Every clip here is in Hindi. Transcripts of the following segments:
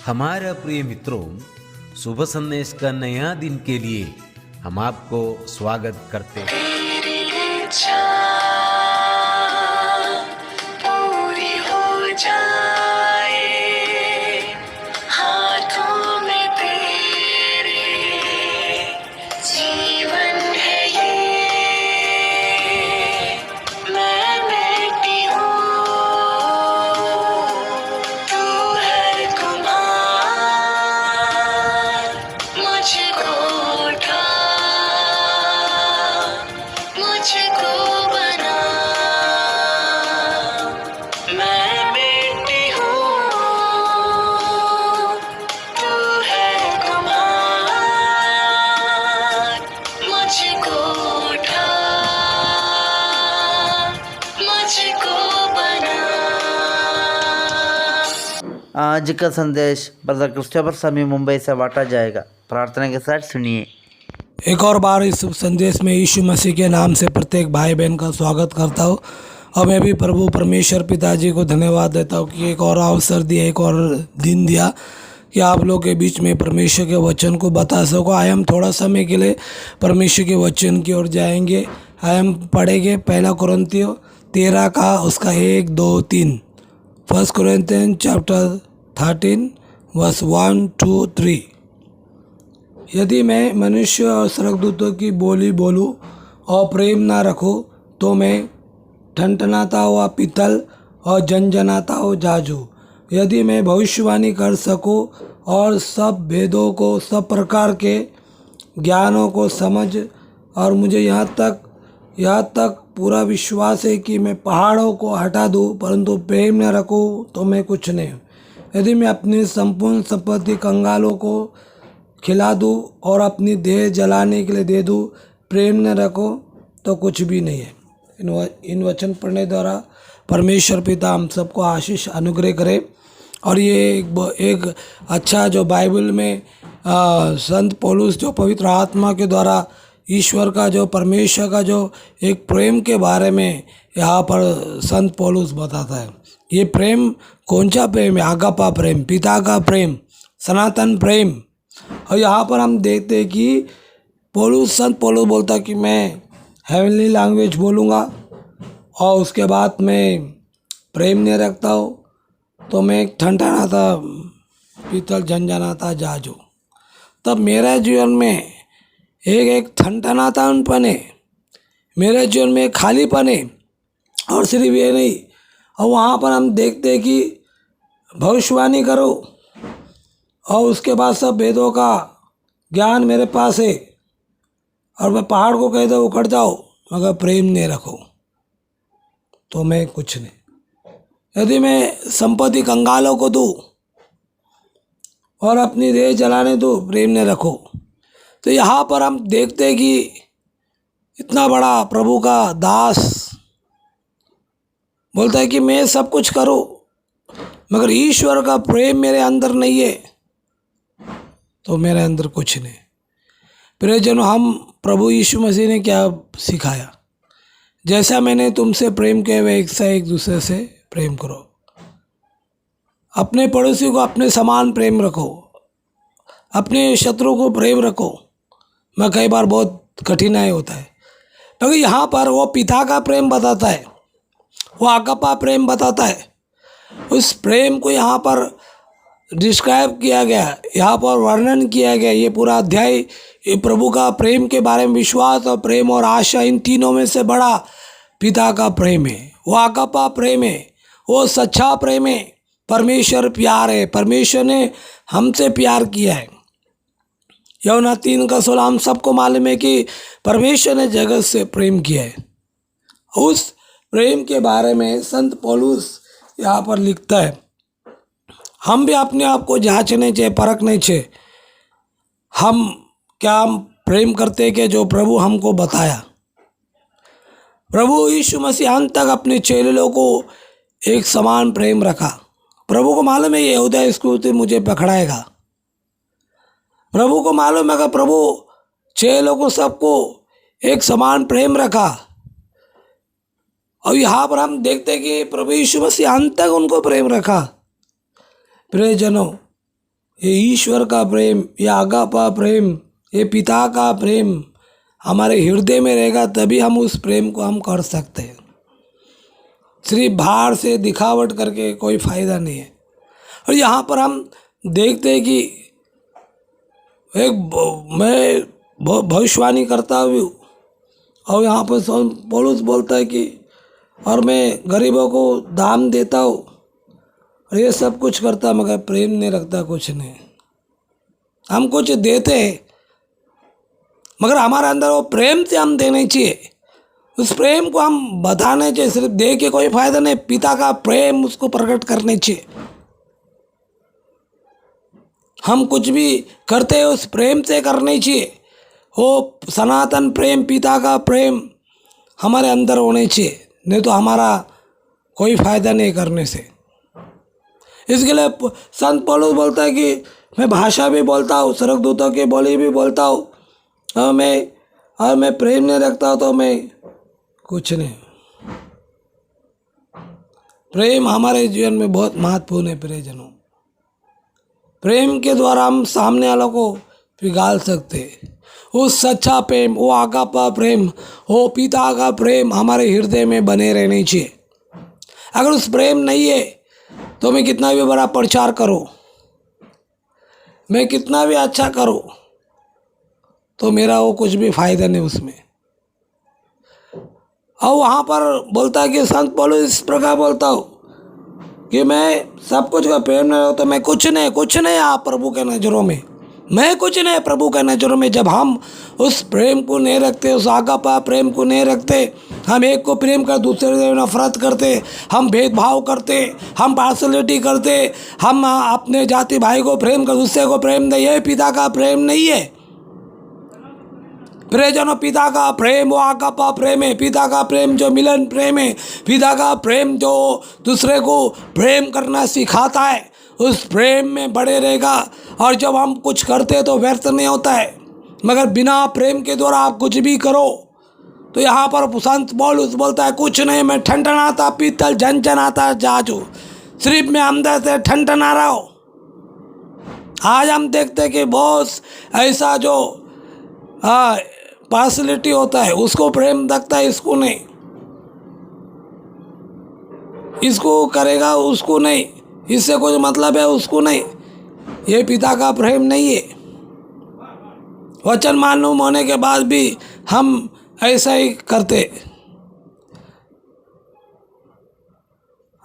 हमारे प्रिय मित्रों, शुभ संदेश का नया दिन के लिए हम आपको स्वागत करते हैं। तेरी इच्छा पूरी हो जाए, हाथों में तेरे जीवन है ये। मैं बेटी हूँ, तू है कुम्हार, मुझको उठा, मुझको बना। मैं बेटी हूँ, तू है कुम्हार, मुझको उठा, मुझको बना। आज का संदेश ब्रदर क्रिस्टोफर स्वामी मुंबई से बांटा जाएगा। प्रार्थना के साथ सुनिए। एक और बार इस संदेश में यीशु मसीह के नाम से प्रत्येक भाई बहन का स्वागत करता हूँ। और मैं भी प्रभु परमेश्वर पिताजी को धन्यवाद देता हूँ कि एक और अवसर दिया, एक और दिन दिया कि आप लोग के बीच में परमेश्वर के वचन को बता सको। आए हम थोड़ा समय के लिए परमेश्वर के वचन की ओर जाएंगे। आए हम पढ़ेंगे 1 कुरिन्थियों 13 का उसका 1, 2, 3। 1 Corinthians chapter 13 verse 1, 2, 3। यदि मैं मनुष्य और स्वर्गदूतों की बोली बोलूं और प्रेम ना रखूं तो मैं ठनठनाता हुआ पीतल और झनझनाता हुआ जाजू। यदि मैं भविष्यवाणी कर सकूं और सब भेदों को, सब प्रकार के ज्ञानों को समझ, और मुझे यहाँ तक पूरा विश्वास है कि मैं पहाड़ों को हटा दूं, परंतु प्रेम न रखूं तो मैं कुछ नहीं हूँ। यदि मैं अपनी संपूर्ण संपत्ति कंगालों को खिला दूं और अपनी देह जलाने के लिए दे दूं, प्रेम न रखो तो कुछ भी नहीं है। इन वचन पढ़ने द्वारा परमेश्वर पिता हम सबको आशीष अनुग्रह करे। और ये एक अच्छा जो बाइबल में संत पौलुस जो पवित्र आत्मा के द्वारा ईश्वर का, जो परमेश्वर का जो एक प्रेम के बारे में यहाँ पर संत पौलुस बताता है। ये प्रेम कौन सा प्रेम है? आगापा प्रेम, पिता का प्रेम, सनातन प्रेम। और यहाँ पर हम देखते हैं कि संत पौलुस बोलता है कि मैं हेवनली लैंग्वेज बोलूँगा और उसके बाद मैं प्रेम नहीं रखता हूँ तो मैं एक ठनठनाता पीतल झनझनाता जाजू। तब मेरे जीवन में एक ठनठनातापन है, मेरे जीवन में खालीपन है। और सिर्फ ये नहीं, और वहाँ पर हम देखते हैं कि भविष्यवाणी करो और उसके बाद सब वेदों का ज्ञान मेरे पास है, और मैं पहाड़ को कह दो उखड़ जाओ, मगर प्रेम नहीं रखो तो मैं कुछ नहीं। यदि मैं संपत्ति कंगालों को दूँ और अपनी देह जलाने दूँ, प्रेम नहीं रखो, तो यहाँ पर हम देखते हैं कि इतना बड़ा प्रभु का दास बोलता है कि मैं सब कुछ करूँ, मगर ईश्वर का प्रेम मेरे अंदर नहीं है तो मेरे अंदर कुछ नहीं। प्रियजनों, हम प्रभु यीशु मसीह ने क्या सिखाया? जैसा मैंने तुमसे प्रेम किया वह एक दूसरे से प्रेम करो। अपने पड़ोसी को अपने समान प्रेम रखो, अपने शत्रु को प्रेम रखो। मैं कई बार बहुत कठिनाई होता है, क्योंकि यहाँ पर वो पिता का प्रेम बताता है, वो आगापा प्रेम बताता है। उस प्रेम को यहाँ पर डिस्क्राइब किया गया, यहाँ पर वर्णन किया गया। ये पूरा अध्याय ये प्रभु का प्रेम के बारे में, विश्वास और प्रेम और आशा, इन तीनों में से बड़ा पिता का प्रेम है। वो आगापा प्रेम है, वो सच्चा प्रेम है। परमेश्वर प्यार है, परमेश्वर ने हमसे प्यार किया है। यूहन्ना 3:16 हम सबको मालूम है कि परमेश्वर ने जगत से प्रेम किया है। उस प्रेम के बारे में संत पौलुस यहाँ पर लिखता है। हम भी अपने आप को जांचने चाहिए, परखने चाहिए। हम प्रेम करते कि जो प्रभु हमको बताया? प्रभु यीशु मसीह अंत तक अपने चेलों को एक समान प्रेम रखा। प्रभु को मालूम है यहूदा इस्करियोती मुझे पकड़ाएगा। प्रभु को मालूम है कि प्रभु चेलों को सबको एक समान प्रेम रखा। और यहाँ पर हम देखते हैं कि प्रभु यीशु मसीह अंत तक उनको प्रेम रखा। प्रियजनों, ये ईश्वर का प्रेम, ये आगापा प्रेम, ये पिता का प्रेम हमारे हृदय में रहेगा, तभी हम उस प्रेम को हम कर सकते हैं। सिर्फ बाहर से दिखावट करके कोई फायदा नहीं है। और यहाँ पर हम देखते हैं कि मैं भविष्यवाणी करता हूँ और यहाँ पर पौलुस बोलता है कि और मैं गरीबों को दान देता हूँ और ये सब कुछ करता, मगर प्रेम नहीं रखता, कुछ नहीं। हम कुछ देते हैं मगर हमारे अंदर वो प्रेम से हम देने चाहिए, उस प्रेम को हम बताने चाहिए। सिर्फ दे के कोई फायदा नहीं, पिता का प्रेम उसको प्रकट करने चाहिए। हम कुछ भी करते हैं उस प्रेम से करने चाहिए। वो सनातन प्रेम, पिता का प्रेम हमारे अंदर होने चाहिए, नहीं तो हमारा कोई फायदा नहीं करने से। इसके लिए संत पौलुस बोलता है कि मैं भाषा भी बोलता हूँ, स्वर्गदूतों की बोली भी बोलता हूँ, और मैं प्रेम नहीं रखता तो मैं कुछ नहीं। प्रेम हमारे जीवन में बहुत महत्वपूर्ण है प्रियजनों। प्रेम के द्वारा हम सामने वालों को पिघाल सकते हैं। वो सच्चा प्रेम, वो आगापा प्रेम, वो पिता का प्रेम हमारे हृदय में बने रहने चाहिए। अगर उस प्रेम नहीं है तो मैं कितना भी बड़ा प्रचार करूं, मैं कितना भी अच्छा करूं, तो मेरा वो कुछ भी फायदा नहीं उसमें। और वहाँ पर बोलता है कि संत पौलुस इस प्रकार बोलता हूँ कि मैं सब कुछ का प्रेम नहीं हो तो मैं कुछ नहीं आप प्रभु के नज़रों में, मैं कुछ नहीं प्रभु के नज़रों में। जब हम उस प्रेम को नहीं रखते, उस आगापा प्रेम को नहीं रखते, हम एक को प्रेम कर दूसरे से नफरत करते, हम भेदभाव करते, हम पार्शलिटी करते, हम अपने जाति भाई को प्रेम कर दूसरे को प्रेम नहीं, ये पिता का प्रेम नहीं है। प्रियजनों, पिता का प्रेम वो आगापा प्रेम है। पिता का प्रेम जो मिलन प्रेम है, पिता का प्रेम जो दूसरे को प्रेम करना सिखाता है, उस प्रेम में बड़े रहेगा। और जब हम कुछ करते तो व्यर्थ नहीं होता है, मगर बिना प्रेम के द्वारा आप कुछ भी करो तो यहाँ पर संत पौलुस बोलता है कुछ नहीं, मैं ठनठनाता पीतल झनझनाता जाजू, सिर्फ मैं अंदर से ठनठना रहा हूँ। आज हम देखते हैं कि बहुत ऐसा जो पार्शलिटी होता है, उसको प्रेम रखता है, इसको नहीं, इसको करेगा उसको नहीं, इससे कोई मतलब है उसको नहीं। ये पिता का प्रेम नहीं है। वचन मालूम होने के बाद भी हम ऐसा ही करते।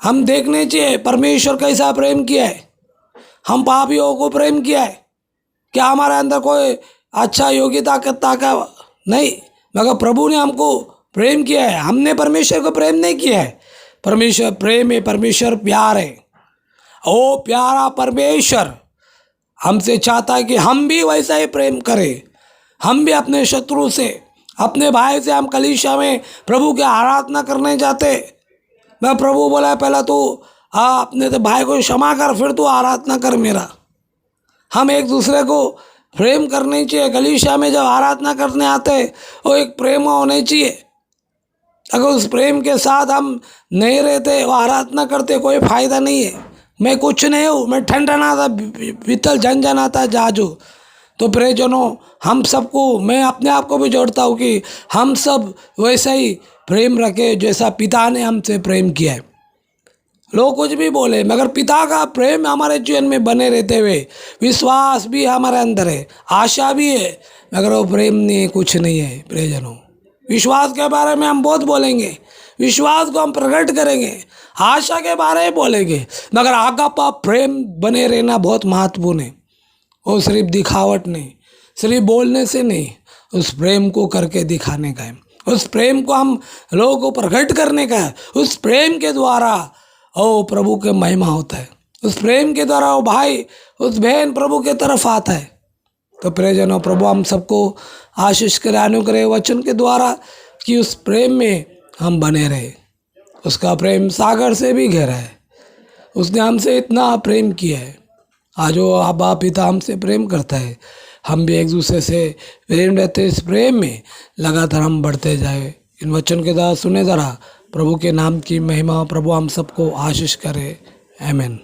हम देखने चाहिए परमेश्वर कैसा प्रेम किया है, हम पापियों को प्रेम किया है। क्या हमारे अंदर कोई अच्छा योग्यता का नहीं, मगर प्रभु ने हमको प्रेम किया है। हमने परमेश्वर को प्रेम नहीं किया है। परमेश्वर प्रेम है, परमेश्वर प्यार है। ओ प्यारा परमेश्वर हमसे चाहता है कि हम भी वैसा ही प्रेम करें। हम भी अपने शत्रु से, अपने भाई से, हम कलीसिया में प्रभु की आराधना करने जाते, मैं प्रभु बोला पहला तो अपने तो भाई को क्षमा कर, फिर तू आराधना कर मेरा। हम एक दूसरे को प्रेम करने चाहिए। कलीसिया में जब आराधना करने आते वो एक प्रेम होने चाहिए। अगर उस प्रेम के साथ हम नहीं रहते, वो आराधना करते, कोई फायदा नहीं है। मैं कुछ नहीं हूँ, मैं ठनठनाता पीतल झनझनाता जाजू। तो प्रियजनों, हम सबको, मैं अपने आप को भी जोड़ता हूँ कि हम सब वैसा ही प्रेम रखें जैसा पिता ने हमसे प्रेम किया है। लोग कुछ भी बोले, मगर पिता का प्रेम हमारे जीवन में बने रहते हुए विश्वास भी हमारे अंदर है, आशा भी है, मगर वो प्रेम नहीं, कुछ नहीं है। प्रियजनों, विश्वास के बारे में हम बहुत बोलेंगे, विश्वास को हम प्रकट करेंगे, आशा के बारे में बोलेंगे, मगर आगापा प्रेम बने रहना बहुत महत्वपूर्ण है। वो सिर्फ दिखावट नहीं, सिर्फ बोलने से नहीं, उस प्रेम को करके दिखाने का है, उस प्रेम को हम लोगों को प्रकट करने का है। उस प्रेम के द्वारा ओ प्रभु के महिमा होता है, उस प्रेम के द्वारा वो भाई, उस बहन प्रभु के तरफ आता है। तो प्रियजनों, प्रभु हम सबको आशीष करे, अनुग्रह वचन के द्वारा कि उस प्रेम में हम बने रहे। उसका प्रेम सागर से भी गहरा है। उसने हमसे इतना प्रेम किया है। आज वो आबा पिता हमसे प्रेम करता है, हम भी एक दूसरे से प्रेम रहते। इस प्रेम में लगातार हम बढ़ते जाए। इन वचन के द्वारा सुने जरा, प्रभु के नाम की महिमा प्रभु हम सबको आशीष करे। आमीन।